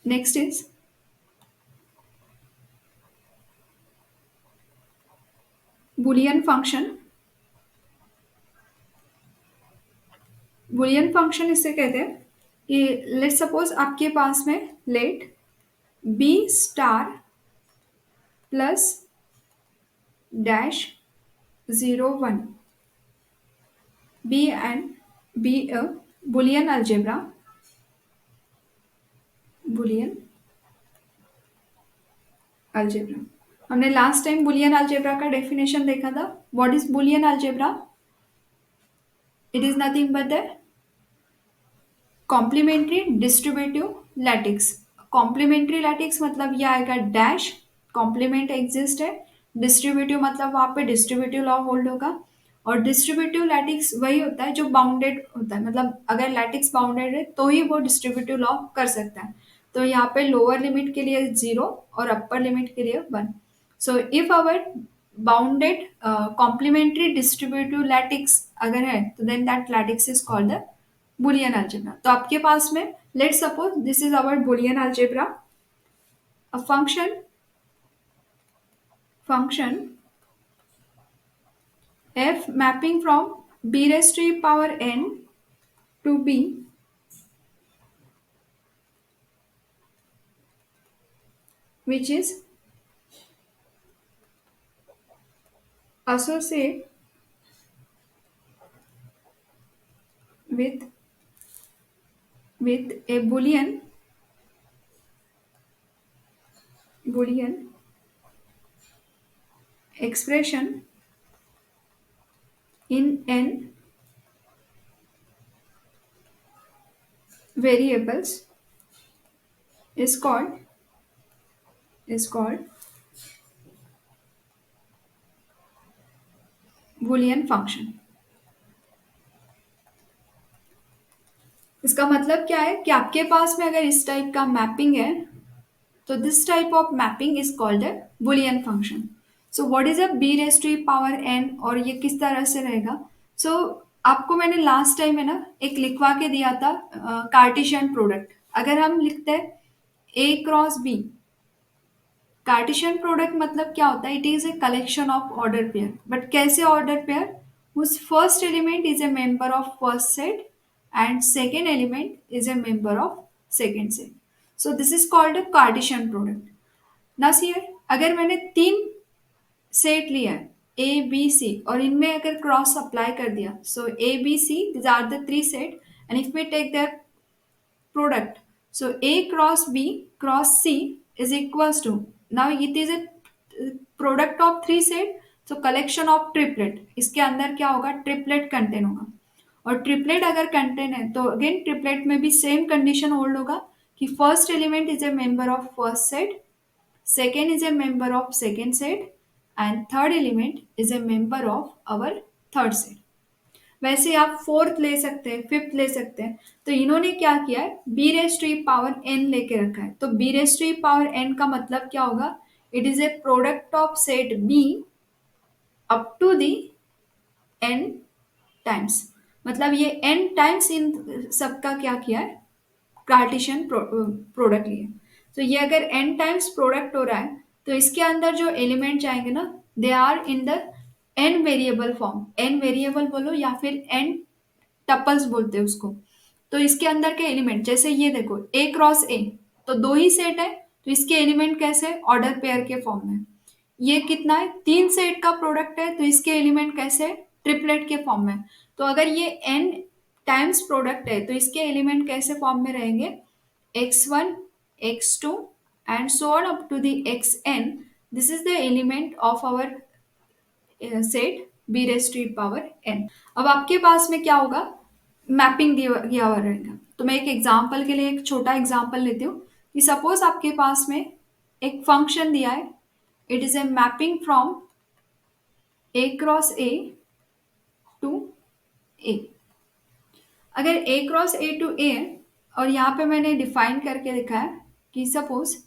Next is Boolean function. Boolean function इससे कहते हैं कि लेट सपोज आपके पास में let B star plus dash 0 1 B and B a Boolean algebra. Boolean algebra, हमने लास्ट टाइम बुलियन अलजेब्रा का डेफिनेशन देखा था। What is Boolean algebra? It is nothing but the complementary distributive lattice. Complementary lattice मतलब ये आएगा dash, complement exist है, distributive मतलब वहां पे डिस्ट्रीब्यूटिव लॉ होल्ड होगा। और डिस्ट्रीब्यूटिव लैटिक्स वही होता है जो बाउंडेड होता है, मतलब अगर लैटिक्स बाउंडेड है तो ही वो डिस्ट्रीब्यूटिव लॉ कर सकता है। तो यहाँ पे लोअर लिमिट के लिए 0 और अपर लिमिट के लिए 1। So if our bounded complementary distributive lattice अगर है तो then that lattice is called the Boolean algebra. तो आपके पास में let suppose this is our Boolean algebra. A function f mapping from b raised to power n to b which is associate with a boolean expression in n variables is called boolean function। इसका मतलब क्या है कि आपके पास में अगर इस टाइप का मैपिंग है तो this type of mapping is called a Boolean function. So what is a B raise to power n, और ये किस तरह से रहेगा? सो आपको मैंने लास्ट टाइम है ना एक लिखवा के दिया था कार्टेशियन प्रोडक्ट। अगर हम लिखते हैं ए क्रॉस बी, कार्टेशियन प्रोडक्ट मतलब क्या होता है? It is a collection of order pair. But कैसे ऑर्डर पेयर? उस first element is a member of first set and second element is a member of second set. So this is called a Cartesian product. ना here अगर मैंने 3 set लिया है ए B सी और इनमें अगर क्रॉस अप्लाई कर दिया, so A B C this are the 3 set and if we take the product, so a cross b cross c is equals to, now it is a product of 3 set, so collection of triplet, इसके अंदर क्या होगा? Triplet contain होगा। और triplet अगर contain है तो again triplet में भी सेम कंडीशन होल्ड होगा कि first element is a member of first set, second is a member of second set and third element is a member of our third set। वैसे आप fourth ले सकते हैं, fifth ले सकते हैं। तो इन्होंने क्या किया है? B raise to power n लेके रखा है। तो B raise to power n का मतलब क्या होगा? It is a product of set B up to the n times, मतलब ये एन टाइम्स इन सबका क्या किया है? कार्टेशियन प्रोडक्ट लिए। तो ये अगर एन टाइम्स प्रोडक्ट हो रहा है तो इसके अंदर जो एलिमेंट जाएंगे ना, they are in the n variable form. N variable बोलो या फिर एन टपल्स बोलते हैं उसको। तो इसके अंदर के एलिमेंट जैसे ये देखो ए क्रॉस ए, तो 2 ही सेट है, तो इसके एलिमेंट कैसे? ऑर्डर पेयर के फॉर्म में। ये कितना है? 3 सेट का प्रोडक्ट है, तो इसके एलिमेंट कैसे? ट्रिपलेट के फॉर्म में। तो अगर ये एन टाइम्स प्रोडक्ट है तो इसके एलिमेंट कैसे फॉर्म में रहेंगे? x1 x2 and so on up to the xn। this is the element of our set B raise to power n. अब आपके पास में क्या होगा? मैपिंग दिया हुआ रहेगा। तो मैं एक एग्जांपल के लिए एक छोटा एग्जांपल लेती हूँ कि सपोज आपके पास में एक फंक्शन दिया है, it is a mapping from A cross A to A. अगर ए क्रॉस ए टू ए और यहाँ पे मैंने डिफाइन करके लिखा है कि suppose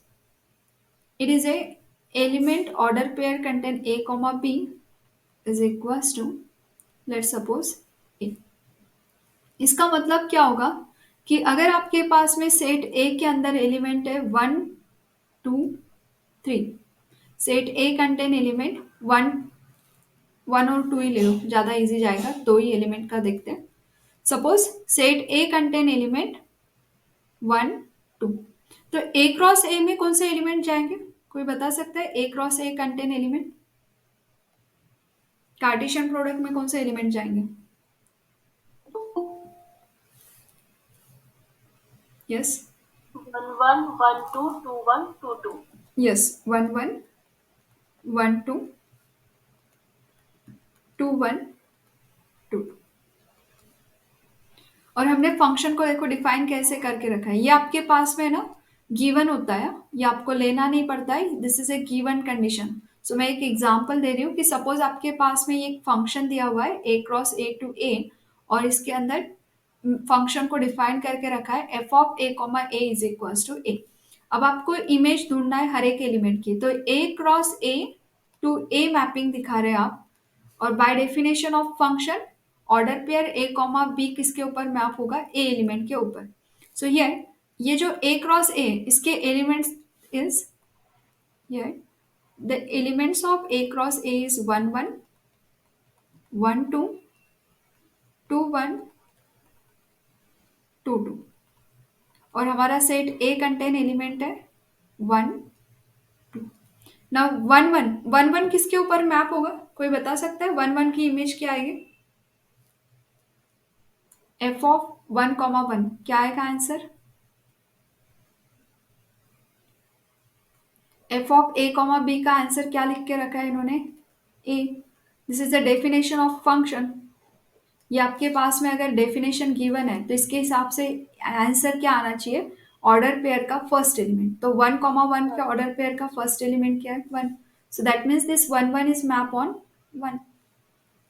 it is a element order pair contain A comma B is equals to let suppose A. इसका मतलब क्या होगा कि अगर आपके पास में सेट ए के अंदर एलिमेंट है 1 2 3, सेट ए कंटेन एलिमेंट 1 और 2 ही ले लो, ज्यादा इजी जाएगा, दो ही एलिमेंट का देखते हैं। सपोज सेट ए कंटेन एलिमेंट 1 2, तो ए क्रॉस ए में कौन से एलिमेंट जाएंगे? कोई बता सकता है A cross A contain element, Cartesian product में कौन से एलिमेंट जाएंगे? यस, 1 1 1 2 2 1 2 2। यस, 1 1 1 2 2 1 2। और हमने फंक्शन को देखो डिफाइन कैसे करके रखा है, ये आपके पास में ना गिवन होता है, ये आपको लेना नहीं पड़ता है, this is a given condition. So मैं एक एग्जांपल दे रही हूँ कि सपोज आपके पास में ये एक फंक्शन दिया हुआ है ए क्रॉस ए टू ए, और इसके अंदर फंक्शन को डिफाइन करके रखा है F of A comma A is equal to A. अब आपको इमेज ढूंढना है हर एक एलिमेंट की, तो A cross A to A mapping दिखा रहे हैं आप, और by definition of function order pair A comma B किसके ऊपर मैप होगा? ए एलिमेंट के ऊपर। सो ये जो ए क्रॉस ए, इसके एलिमेंट्स इज ये the elements of A cross A is 1 1 1 2 1 2 2, और हमारा सेट ए कंटेन एलिमेंट है 1 2। ना 1 1 1 1 किसके ऊपर मैप होगा? कोई बता सकता है 1 1 की इमेज क्या आएगी? एफ ऑफ 1 1 क्या आएगा answer? F of A comma B का आंसर क्या लिख के रखा है इन्होंने? A. This is the definition of function. ये आपके पास में अगर डेफिनेशन गिवन है तो इसके हिसाब से आंसर क्या आना चाहिए? ऑर्डर पेयर का फर्स्ट एलिमेंट। तो 1 1 के ऑर्डर पेयर का फर्स्ट एलिमेंट क्या है? 1। So that means this 1 1 is map on 1।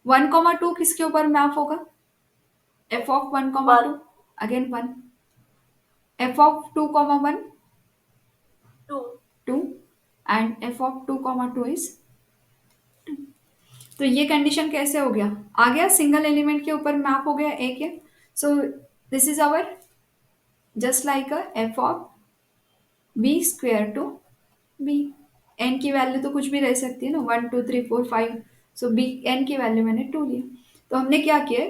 1 2 किसके ऊपर मैप होगा? F of 1 2 1 again 1। F of 2 1 2। 2, and F of 2 2 is. तो ये कंडीशन कैसे हो गया? आ गया सिंगल एलिमेंट के ऊपर मैप हो गया ए के। So this is our just like a f of B square to B. N की वैल्यू तो कुछ भी रह सकती है ना, 1 2 3 4 5। सो बी एन की वैल्यू मैंने 2 ली। तो हमने क्या किया?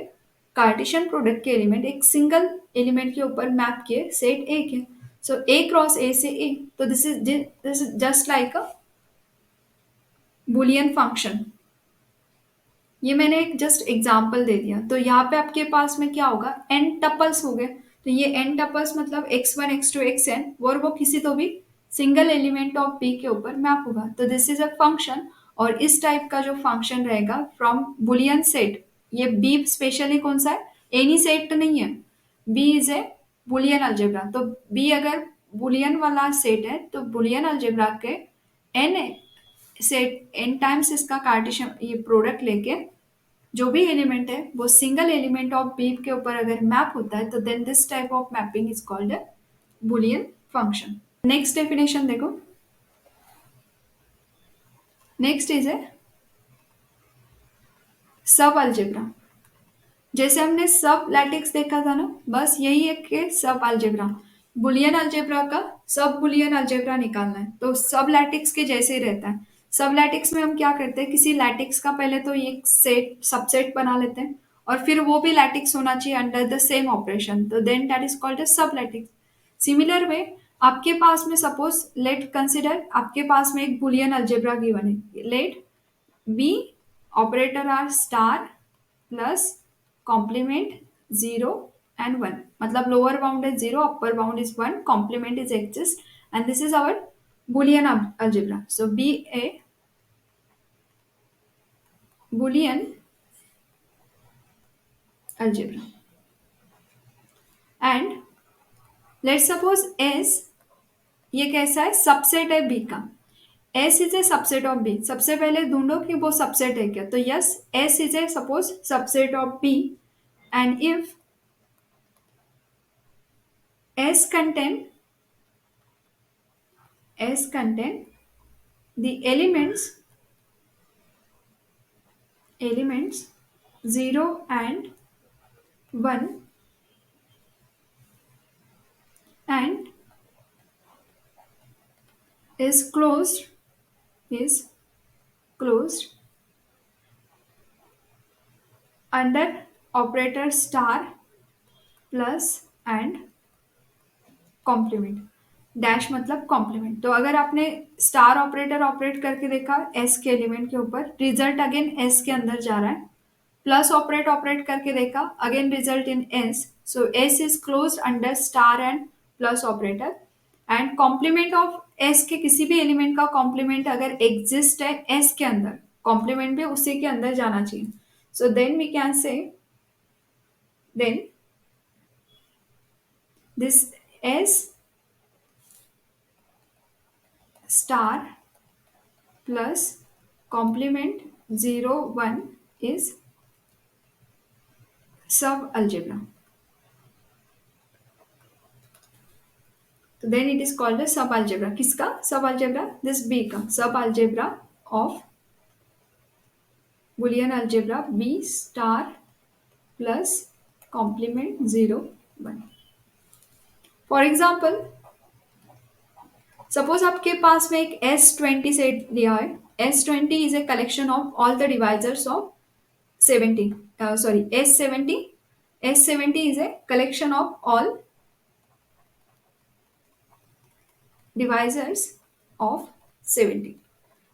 कार्टेशियन प्रोडक्ट के एलिमेंट एक सिंगल एलिमेंट के ऊपर मैप किए सेट ए के। सो ए क्रॉस ए से ए, तो this is just like a Boolean function. ये मैंने एक जस्ट एग्जाम्पल दे दिया। तो यहाँ पे आपके पास में क्या होगा? एन टपल्स हो गए। तो ये एन टपल्स मतलब x1 x2 xn, और वो किसी तो भी सिंगल एलिमेंट ऑफ बी के ऊपर मैप होगा। तो दिस इज अ फंक्शन, और इस टाइप का जो फंक्शन रहेगा फ्रॉम बुलियन सेट, ये बी स्पेशली कौन सा है? एनी सेट तो नहीं है, B is a Boolean algebra. तो बी अगर बुलियन वाला सेट है तो बुलियन अलजेब्रा के एन सेट एन टाइम्स इसका कार्टेशियन ये प्रोडक्ट लेके जो भी एलिमेंट है वो सिंगल एलिमेंट ऑफ बी के ऊपर अगर मैप होता है तो then this type of mapping is called a Boolean function. Next definition देखो। Next is a sub algebra. जैसे हमने सब लैटिक्स देखा था ना, बस यही है कि सब अलजेब्रा, बुलियन अलजेब्रा का सब बुलियन अलजेब्रा निकालना है। तो सब लैटिक्स के जैसे ही रहता है। सब लैटिक्स में हम क्या करते हैं? किसी लैटिक्स का पहले तो एक सेट सबसेट बना लेते हैं, और फिर वो भी लैटिक्स होना चाहिए अंडर द सेम ऑपरेशन, तो then that is called a sub lattice. Similar way आपके पास में सपोज लेट कंसिडर आपके पास में एक बुलियन अलजेब्रा गिवन है। Let B operator are star plus complement 0 and 1, मतलब lower bound is 0, upper bound is 1, complement is exist, and this is our Boolean algebra. So be a Boolean algebra. And let's suppose S ये कैसा है? Subset है B का। S is a subset of B. सबसे पहले ढूंढो कि वो सबसेट है क्या। तो yes, S is a suppose subset of B, and if S contain the elements 0 and 1, and is closed under operator star plus and complement. Dash मतलब complement. तो अगर आपने स्टार ऑपरेटर ऑपरेट करके देखा एस के एलिमेंट के ऊपर, result again S के अंदर जा रहा है। प्लस ऑपरेट ऑपरेट करके देखा, again result in S. So S is close under star and plus operator. And complement of S के किसी भी एलिमेंट का कॉम्प्लीमेंट अगर एग्जिस्ट है एस के अंदर, कॉम्प्लीमेंट भी उसी के अंदर जाना चाहिए। So then we can say then this S star plus complement 0 1 is sub algebra. So then it is called a sub algebra. किसका sub algebra? This B का sub algebra of Boolean algebra B star plus complement 0 1. For example, suppose आपके पास में एक S20 set दिया है। S20 is a collection of all the divisors of 70. Sorry, S70. S70 is a collection of all divisors of 70.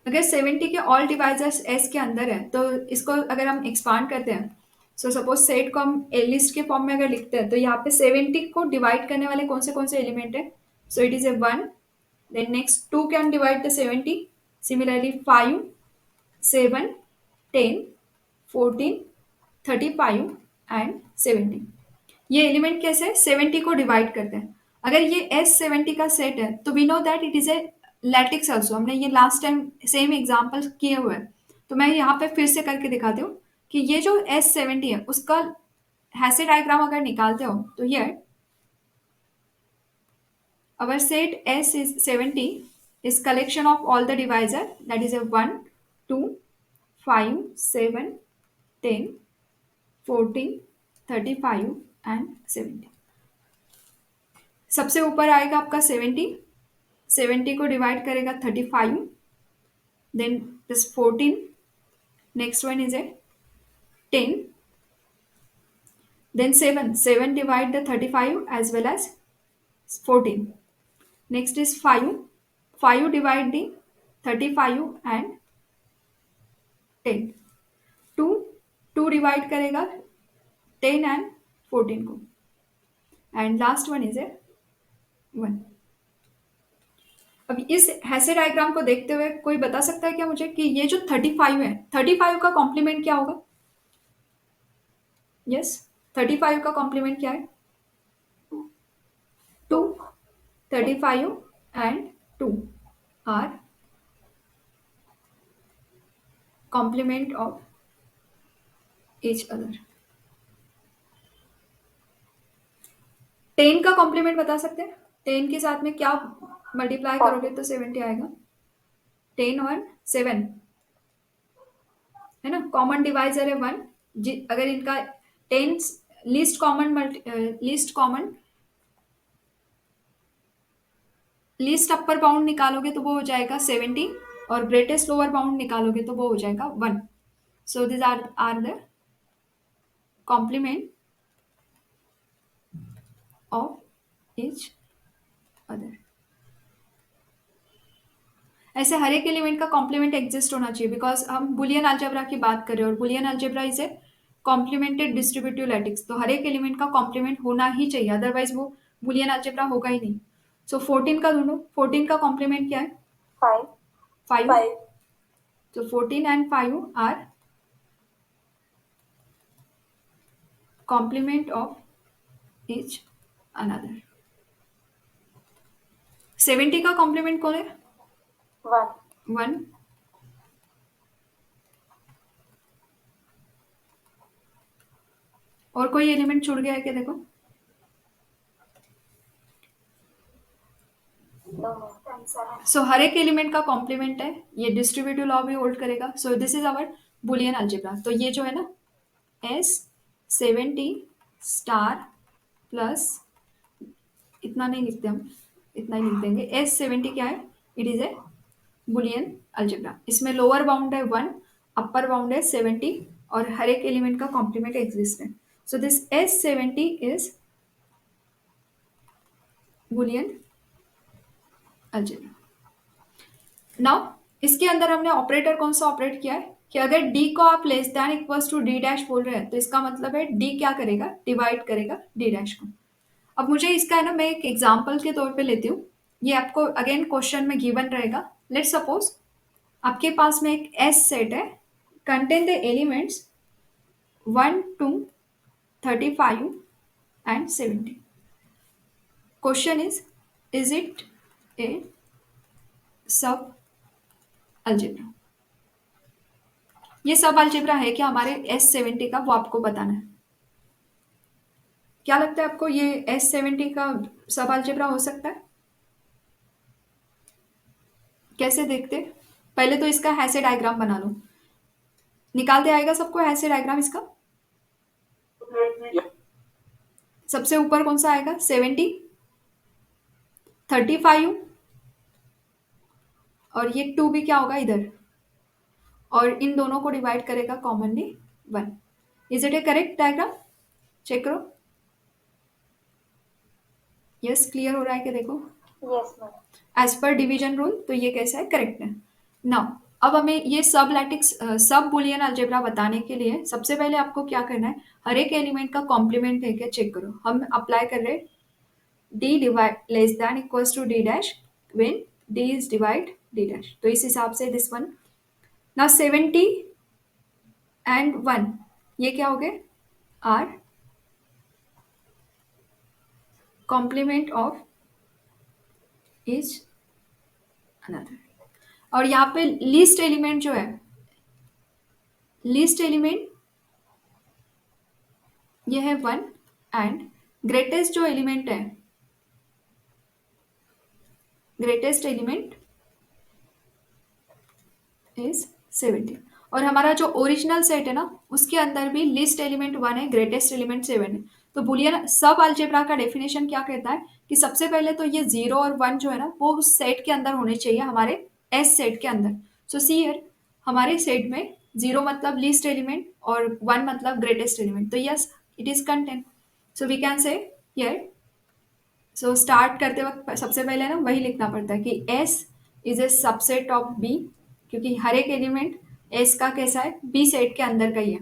अगर 70 के all divisors S के अंदर है तो इसको अगर हम एक्सपांड करते हैं, सो सपोज सेट को हम ए लिस्ट के फॉर्म में अगर लिखते हैं तो यहाँ पे 70 को डिवाइड करने वाले कौन से एलिमेंट है? सो it is a 1, then next 2 can divide the 70, similarly 5, 7, 10, 14, 35 and 70। ये एलिमेंट कैसे 70 को डिवाइड करते हैं। अगर ये S70 का सेट है तो we know that it is a lattice also. हमने ये लास्ट टाइम सेम एग्जाम्पल किए हुए हैं, तो मैं यहाँ पे फिर से करके दिखाती हूँ कि ये जो S70 है उसका हैसे डायग्राम अगर निकालते हो तो ये our set S is 70 is collection of all the divisor, that is a 1, 2, 5, 7, 10, 14, 35 and 70। सबसे ऊपर आएगा आपका 70, 70 को डिवाइड करेगा 35, then this 14, next one is a 10, then 7, 7 divide the 35 as well as 14, next is 5, 5 divide the 35 and 10, 2 2 divide करेगा 10 and 14 को, and last one is a 1। अब इस हैसे डायग्राम को देखते हुए कोई बता सकता है क्या मुझे कि ये जो 35 है, 35 का कॉम्प्लीमेंट क्या होगा? यस, 35 का कॉम्प्लीमेंट क्या है? 2, 35 and 2 are complement of each other। 10 का कॉम्प्लीमेंट बता सकते हैं? 10 के साथ में क्या मल्टीप्लाई करोगे तो 70 आएगा? 10 और 7 है ना, कॉमन डिवाइजर है 1। अगर इनका 10 least common least upper bound निकालोगे तो वो हो जाएगा 70 और ग्रेटेस्ट लोअर बाउंड निकालोगे तो वो हो जाएगा 1। So this are the complement of each other. ऐसे हर एक एलिमेंट का कॉम्प्लीमेंट एग्जिस्ट होना चाहिए, बिकॉज हम बुलियन अलजेब्रा की बात कर रहे हैं और Boolean algebra is a complemented distributive lattice. तो हर एक एलिमेंट का कॉम्प्लीमेंट होना ही चाहिए, अदरवाइज वो बुलियन अलजेब्रा होगा ही नहीं। सो 14 का ढूंढो, 14 का कॉम्प्लीमेंट क्या है? 5। तो 14 and 5 are complement of each another. 70 का कॉम्प्लीमेंट कौन है? 1। और कोई एलिमेंट छूट गया है क्या? देखो, सो हर एक एलिमेंट का कॉम्प्लीमेंट है, ये डिस्ट्रीब्यूटिव लॉ भी होल्ड करेगा। So this is our Boolean algebra. तो ये जो है ना S70 स्टार प्लस इतना नहीं लिखते हम, इतना ही लिख देंगे। S70 क्या है? It is a Boolean algebra. इसमें लोअर बाउंड है 1, अपर बाउंड है 70 और हर एक एलिमेंट का कॉम्प्लीमेंट एग्जिस्ट है। So this S70 is Boolean algebra. Now इसके अंदर हमने ऑपरेटर कौन सा ऑपरेट किया है कि अगर d को आप less than equals to d dash बोल रहे हैं तो इसका मतलब है d क्या करेगा? डिवाइड करेगा d डैश को। अब मुझे इसका है ना, मैं एक एग्जांपल के तौर पे लेती हूँ। ये आपको अगेन क्वेश्चन में गिवन रहेगा। लेट्स सपोज आपके पास में एक S सेट है, contain the elements 1 to 35 and 70. Question is it a सब अलजेब्रा? ये सब अलजेब्रा है क्या हमारे S70 का, वो आपको बताना है। क्या लगता है आपको, ये S70 का सब अलजेब्रा हो सकता है? कैसे देखते? पहले तो इसका हैसे डायग्राम बना लो। निकालते आएगा सबको हैसे डायग्राम इसका? सबसे ऊपर कौन सा आएगा? 70, 35 और ये 2 भी क्या होगा इधर, और इन दोनों को डिवाइड करेगा commonly 1। Is it a correct diagram? Check करो। यस, क्लियर हो रहा है कि देखो Yes, ma'am. As per division rule तो ये कैसा है? करेक्ट है। नाउ अब हमें ये सब लैटिक्स सब बुलियन अलजेब्रा बताने के लिए सबसे पहले आपको क्या करना है, हर एक एलिमेंट का कॉम्प्लीमेंट है क्या चेक करो। हम अप्लाई कर रहे हैं d divide less than equals to d dash when d is divide d dash. तो इस हिसाब से दिस वन। नाउ 70 एंड 1 ये क्या हो गए? Are complement of each another. और यहाँ पे लीस्ट एलिमेंट जो है, लीस्ट एलिमेंट ये है 1 एंड ग्रेटेस्ट जो एलिमेंट है, ग्रेटेस्ट एलिमेंट इज 70। और हमारा जो ओरिजिनल सेट है ना, उसके अंदर भी लिस्ट एलिमेंट 1 है, ग्रेटेस्ट एलिमेंट 7 है। तो बुलियन सब अलजेब्रा का डेफिनेशन क्या कहता है कि सबसे पहले तो ये 0 और 1 जो है ना, वो उस सेट के अंदर होने चाहिए, हमारे एस सेट के अंदर। सो सी हियर हमारे सेट में 0 मतलब लीस्ट एलिमेंट और 1 मतलब ग्रेटेस्ट एलिमेंट, तो yes it is content. So we can say here, so start करते वक्त सबसे पहले ना वही लिखना पड़ता है कि S is a subset of B, क्योंकि हर एक एलिमेंट S का कैसा है? B सेट के अंदर का ही है।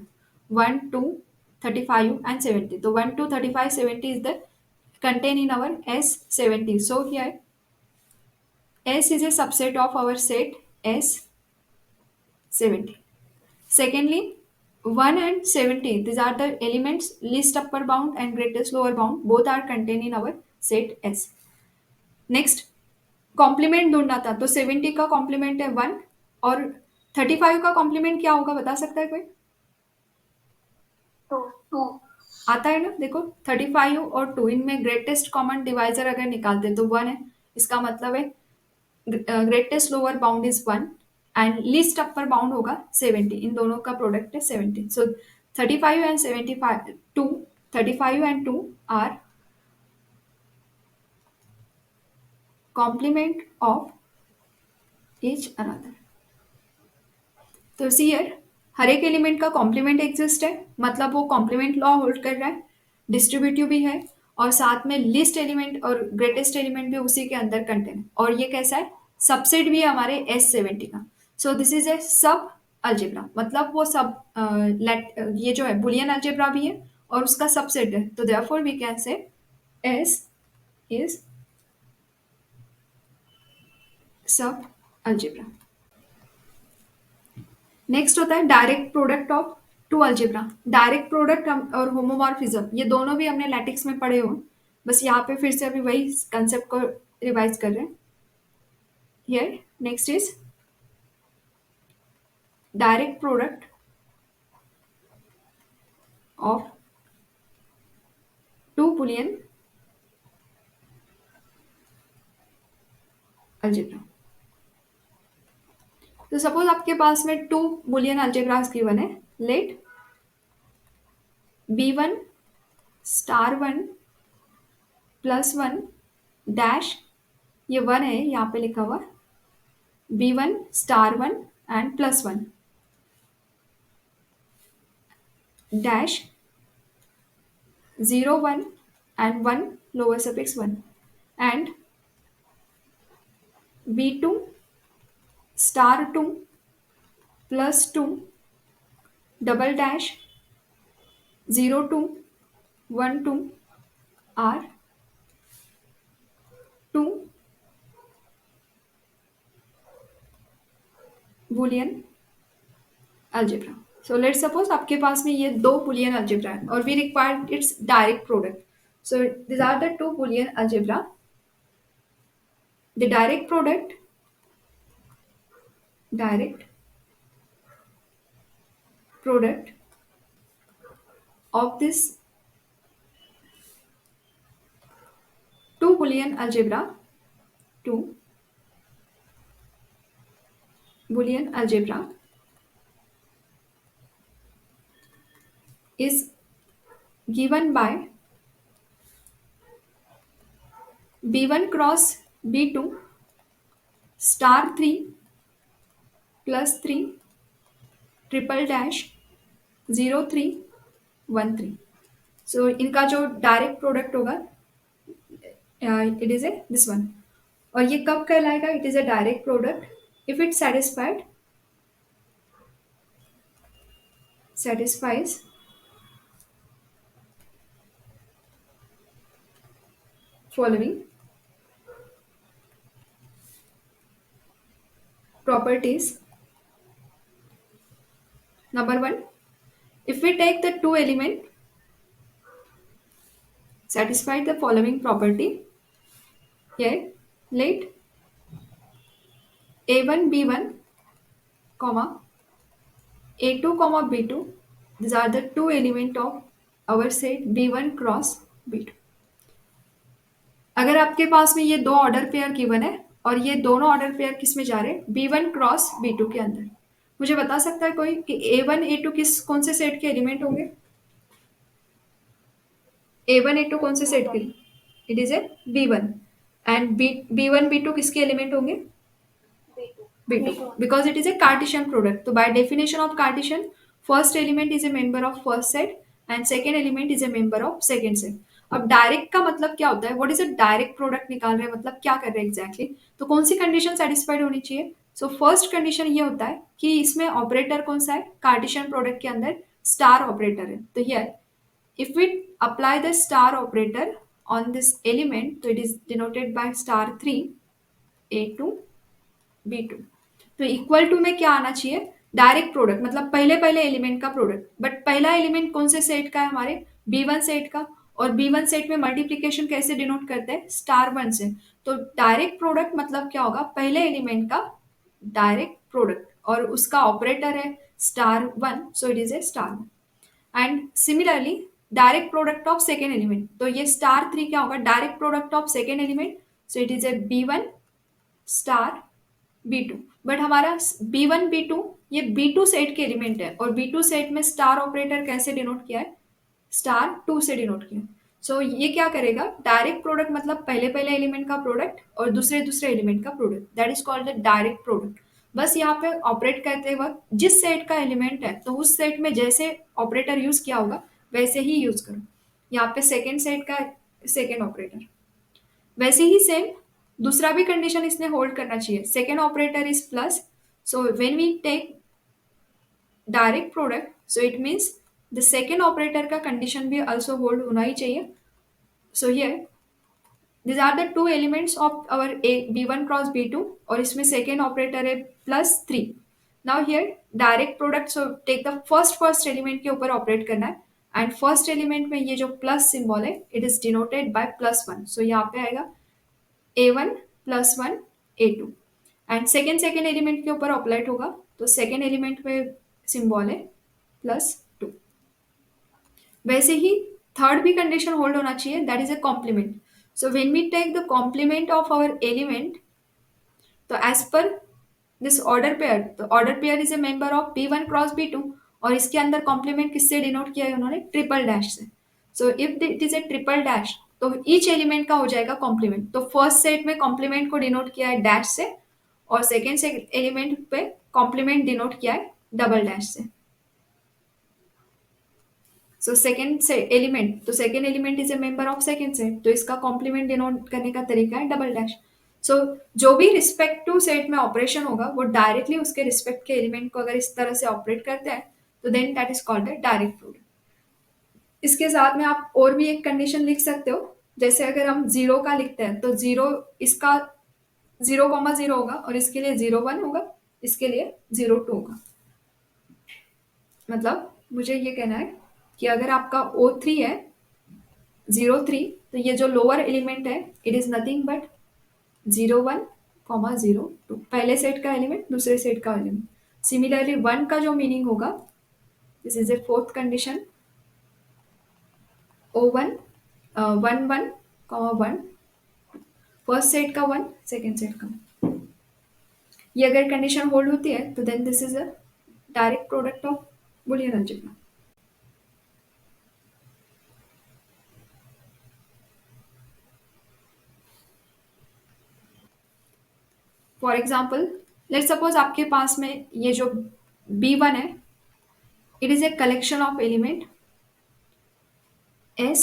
1 2 35 एंड 70, तो 1 2 35 70 is the contain in our S70. So here S is a subset of our set S70. Secondly, 1 and 70, these are the elements least upper bound and greatest lower bound, both are contained in our set S. Next complement ढूंढना था, तो 70 का complement है 1 और 35 का complement क्या होगा, बता सकता है कोई? 2. आता है ना, देखो 35 और 2 इनमें ग्रेटेस्ट कॉमन डिवाइजर अगर निकालते तो 1 है। इसका मतलब है greatest lower bound is 1 and least upper bound होगा 70। इन दोनों का प्रोडक्ट है 70। So 35 and 75 2 35 and 2 are complement of each another. तो हियर हर एक एलिमेंट का कॉम्प्लीमेंट एग्जिस्ट है, मतलब वो कॉम्प्लीमेंट लॉ होल्ड कर रहा है, डिस्ट्रीब्यूटिव भी है और साथ में लिस्ट एलिमेंट और ग्रेटेस्ट एलिमेंट भी उसी के अंदर कंटेन है। और ये कैसा है? सबसेट भी है हमारे S70 का। सो this is a sub algebra, मतलब वो सब ये जो है बुलियन अलजेब्रा भी है और उसका सबसेट है। तो therefore we can say S is sub algebra. Next होता है direct product of two algebra. Direct product और होमोमॉर्फिज्म, ये दोनों भी हमने लैटिक्स में पढ़े हो, बस यहाँ पे फिर से अभी वही कंसेप्ट को रिवाइज कर रहे हैं। Here next is direct product of two Boolean algebra. तो सपोज आपके पास में टू बुलियन अलजेब्रास गिवन है। लेट B1 *1 +1 डैश, ये 1 है यहाँ पे लिखा हुआ, B1 star 1 and plus 1 dash 0 1 and 1 lower suffix 1 and B2 star 2 plus 2 double dash 0 2 1 2 are 2 boolean algebra. So let's suppose आपके पास में ये दो boolean algebra है और we require its direct product. So these are the two boolean algebra. The direct product of this two boolean algebra is given by B1 cross B2 star 3 plus 3 triple dash 0 3 1 3. So इनका जो direct product होगा it is A this one, और ये कब कहलाएगा? It is a direct product if it satisfies following properties. Number 1, if we take the two element satisfy the following property, here let a1 b1 comma a2 comma b2, these are the two element of our set b1 cross b2. अगर आपके पास में ये दो order pair given है और ये दोनों ऑर्डर पेयर किस में जा रहे हैं? B1 क्रॉस B2 के अंदर, मुझे बता सकता है कोई कि A1 A2 कौन से सेट के एलिमेंट होंगे? A1 A2 कौन से सेट के? It is a B1 and B1 B2 किसके एलिमेंट होंगे? B2 because it is a Cartesian product. तो by definition of Cartesian, first element is a member of first set and second element is a member of second set. अब direct का मतलब क्या होता है? What is a direct product निकाल रहे हैं, मतलब क्या कर रहे हैं एग्जैक्टली? तो कौन सी कंडीशन सेटिस्फाइड होनी चाहिए? सो फर्स्ट कंडीशन ये होता है कि इसमें ऑपरेटर कौन सा है? कार्टेशियन प्रोडक्ट के अंदर स्टार ऑपरेटर है. तो here if we apply the star operator on this element, so it is denoted by star 3 A2 B2. तो इक्वल टू में क्या आना चाहिए? डायरेक्ट प्रोडक्ट, मतलब पहले पहले एलिमेंट का प्रोडक्ट. बट पहला एलिमेंट कौन से सेट का है? हमारे B1 सेट का. और B1 सेट में मल्टीप्लीकेशन कैसे डिनोट करते हैं? स्टार 1 से. तो डायरेक्ट प्रोडक्ट मतलब क्या होगा? पहले एलिमेंट का डायरेक्ट प्रोडक्ट और उसका ऑपरेटर है star 1, so it is A star 1. And similarly direct product of second element, तो ये स्टार 3 क्या होगा? Direct product of second element, so it is a B1 star B2. But हमारा B1 B2 ये B2 set के element है और B2 set में स्टार ऑपरेटर कैसे डिनोट किया है? स्टार 2 से डिनोट किया है. सो ये क्या करेगा? डायरेक्ट प्रोडक्ट मतलब पहले पहले एलिमेंट का प्रोडक्ट और दूसरे दूसरे एलिमेंट का product, that is called the direct product. बस यहाँ पे ऑपरेट करते वक्त जिस सेट का एलिमेंट है तो उस सेट में जैसे ऑपरेटर यूज किया होगा वैसे ही यूज करो. यहाँ पे सेकेंड सेट का सेकेंड ऑपरेटर, वैसे ही सेम दूसरा भी कंडीशन इसने होल्ड करना चाहिए. Second operator is plus, so when we take direct product, so it means the second operator का कंडीशन भी ऑल्सो होल्ड होना ही चाहिए. So here these are the two elements of our B1 cross B2 और इसमें second operator है plus 3. Now here direct product, so take the first element के ऊपर ऑपरेट करना है एंड फर्स्ट एलिमेंट में ये जो प्लस सिंबल है इट इज डिनोटेड बाय +1. सो यहाँ पे आएगा A1 + 1 A2 and second element के ऊपर ऑपरेट होगा तो सेकेंड एलिमेंट में सिंबल है +2. वैसे ही थर्ड भी कंडीशन होल्ड होना चाहिए, that is a complement. So when we take the complement of our element, तो as per this order pair, तो order pair is a member of B1 cross B2 और इसके अंदर कॉम्प्लीमेंट किससे denote किया है उन्होंने? ट्रिपल डैश से. So if it is A triple dash, तो ईच एलिमेंट का हो जाएगा कॉम्प्लीमेंट। तो फर्स्ट सेट में कॉम्प्लीमेंट को डिनोट किया है डैश से और सेकेंड से एलिमेंट पे कॉम्प्लीमेंट डिनोट किया है डबल डैश से। सो सेकेंड से एलिमेंट, तो second element is a member of second set, तो इसका कॉम्प्लीमेंट डिनोट करने का तरीका है डबल डैश। सो जो भी रिस्पेक्टिव सेट में ऑपरेशन होगा वो डायरेक्टली उसके रिस्पेक्ट के एलिमेंट को अगर इस तरह से ऑपरेट करते हैं तो then that is called a direct product. इसके साथ में आप और भी एक कंडीशन लिख सकते हो, जैसे अगर हम जीरो का लिखते हैं तो जीरो इसका 0,0 होगा और इसके लिए 0,1 होगा, इसके लिए 0,2 होगा। मतलब मुझे ये कहना है कि अगर आपका O3 है 0,3, तो ये जो लोअर एलिमेंट है इट इज नथिंग बट 0,1,0,2, पहले सेट का एलिमेंट दूसरे सेट का एलिमेंट। सिमिलरली 1 का जो मीनिंग होगा, this is A fourth condition, O1 1 1, 1, first set का 1, सेकेंड सेट का 1। ये अगर कंडीशन होल्ड होती है तो then this is a direct product of Boolean algebra. For example let suppose आपके पास में ये जो B1 है, it is a collection of element S,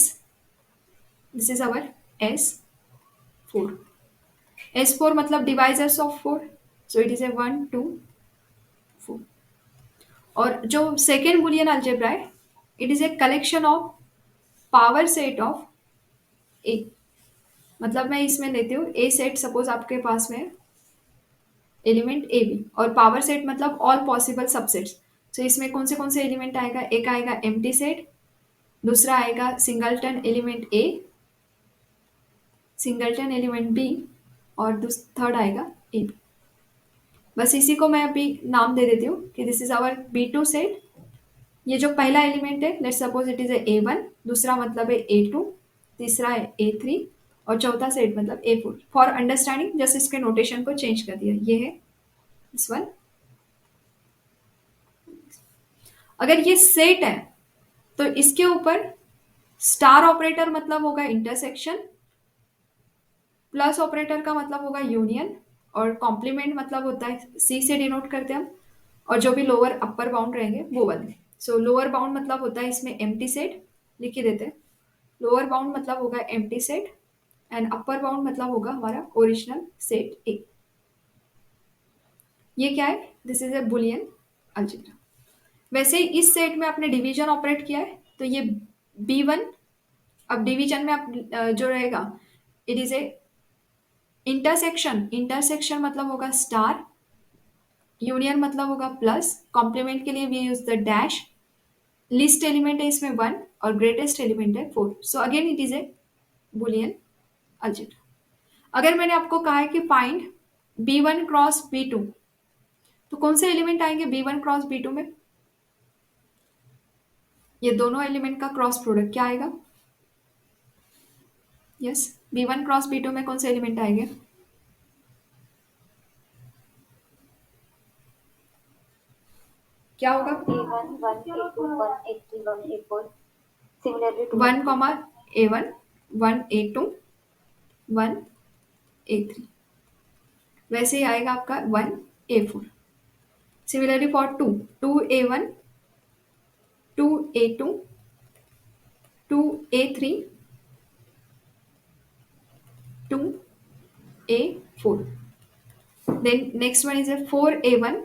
this is our S4। S4 मतलब divisors of 4, so it is a 1 2 4। और जो second Boolean algebra है it is a collection of power set of A। मतलब मैं इसमें लेती हूँ A सेट, सपोज आपके पास में एलिमेंट ए बी, और पावर सेट मतलब ऑल पॉसिबल सबसेट्स। तो इसमें कौन से एलिमेंट आएगा, एक आएगा एम्प्टी सेट, दूसरा आएगा सिंगलटन एलिमेंट ए, सिंगलटन एलिमेंट बी, और थर्ड आएगा ए बी। बस इसी को मैं अभी नाम दे देती हूँ कि this is our B2 set. ये जो पहला एलिमेंट है let's suppose it is A1, दूसरा मतलब है A2, तीसरा है A3 और चौथा सेट मतलब A4। फॉर अंडरस्टैंडिंग जस्ट इसके नोटेशन को चेंज कर दिया, ये है दिस वन। अगर ये सेट है तो इसके ऊपर स्टार ऑपरेटर मतलब होगा इंटरसेक्शन, प्लस ऑपरेटर का मतलब होगा यूनियन, और कॉम्प्लीमेंट मतलब होता है सी से डिनोट करते हैं हम, और जो भी लोअर अपर बाउंड रहेंगे वो वाले। सो लोअर बाउंड मतलब होता है इसमें एम्प्टी सेट, लिख ही देते हैं। लोअर बाउंड मतलब होगा empty set and upper bound मतलब होगा हमारा ओरिजिनल सेट ए। ये क्या है, this is a Boolean algebra. वैसे ही इस सेट में आपने डिवीजन ऑपरेट किया है तो ये B1, अब डिवीजन में आप जो रहेगा it is A intersection, intersection मतलब होगा स्टार, यूनियन मतलब होगा प्लस, कॉम्प्लीमेंट के लिए we use the dash, list element है इसमें 1 और ग्रेटेस्ट एलिमेंट है 4। So again it is a Boolean algebra. अगर मैंने आपको कहा है कि फाइंड B1 क्रॉस B2, तो कौन से एलिमेंट आएंगे B1 क्रॉस B2 में, ये दोनों एलिमेंट का क्रॉस प्रोडक्ट क्या आएगा, यस B1 क्रॉस B2 में कौन से एलिमेंट आएंगे, क्या होगा, A1 1 A2 1 A3 1 A4 similarly to 1 comma A1 1 A2 1 A3, वैसे ही आएगा आपका 1 A4। Similarly for 2 2 A1 2 A2 2 A3 2 A4। then next one is a 4 A1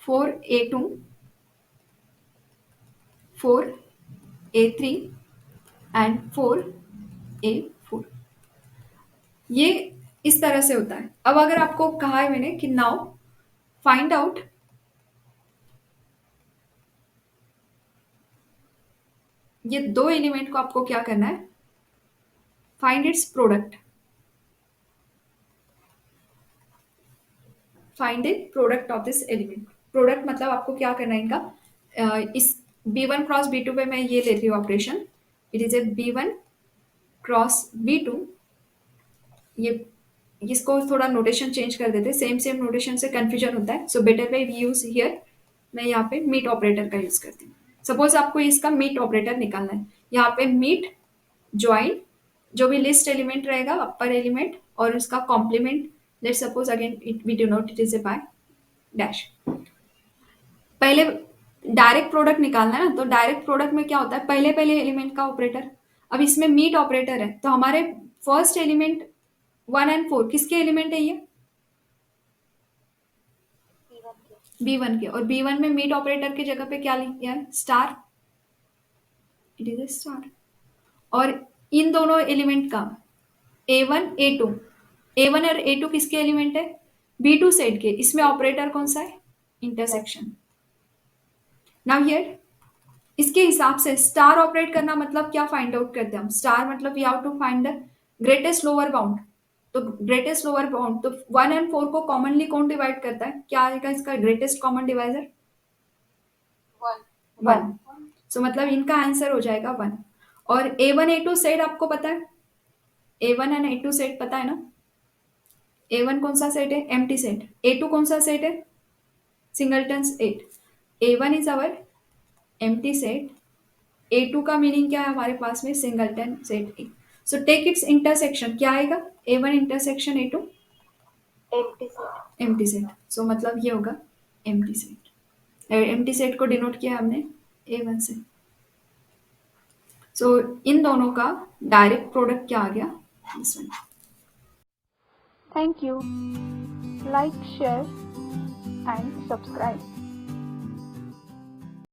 4 A2 4 A3 and 4 A4। ये इस तरह से होता है। अब अगर आपको कहा है मैंने कि नाउ फाइंड आउट ये दो एलिमेंट को आपको क्या करना है, find its product, find the product of this element. Product मतलब आपको क्या करना है इनका, इस B1 क्रॉस B2 पे मैं ये लेती हूँ operation, it is a B1 cross B2। ये इसको थोड़ा नोटेशन चेंज कर देते, सेम सेम नोटेशन से कंफ्यूजन होता है, so better way we use here, मैं यहाँ पे मीट ऑपरेटर का यूज करती हूँ। सपोज आपको इसका मीट ऑपरेटर निकालना है, यहाँ पे मीट ज्वाइन जो भी लिस्ट एलिमेंट रहेगा अपर एलिमेंट और उसका complement, let suppose again it we denote it is a by dash. पहले डायरेक्ट प्रोडक्ट निकालना है ना, तो डायरेक्ट प्रोडक्ट में क्या होता है, पहले पहले एलिमेंट का ऑपरेटर। अब इसमें मीट ऑपरेटर है, तो हमारे फर्स्ट एलिमेंट 1 और 4 किसके एलिमेंट है ये, B1 के। B1 के, और B1 में मीट ऑपरेटर की जगह पे क्या लिख दिया है, star, it is A star. और इन दोनों एलिमेंट का A1 A2, A1 और A2 किसके एलिमेंट है, B2 सेट के, इसमें ऑपरेटर कौन सा है, इंटरसेक्शन। नाउ हियर इसके हिसाब से स्टार ऑपरेट करना मतलब क्या फाइंड आउट करते हैं हम, स्टार मतलब we have to find the greatest lower bound. तो ग्रेटेस्ट लोअर बाउंड, तो 1 और 4 को कॉमनली कौन डिवाइड करता है, क्या आएगा इसका ग्रेटेस्ट कॉमन डिवाइजर, 1। सो मतलब इनका आंसर हो जाएगा 1। और A1 A2 सेट आपको पता है, A1 एंड A2 सेट पता है ना, A1 कौन सा सेट है, एम्प्टी सेट, A2 कौन सा सेट है, singleton set. A1 is our empty set, A2 का मीनिंग क्या है हमारे पास में, singleton set A. So take its intersection, क्या आएगा, A1 intersection A2 empty set. Empty set. So मतलब ये होगा एम्प्टी सेट। एम्प्टी सेट को डिनोट किया हमने A1 से। सो इन दोनों का डायरेक्ट प्रोडक्ट क्या आ गया, this one. Thank you. Like, share, and subscribe.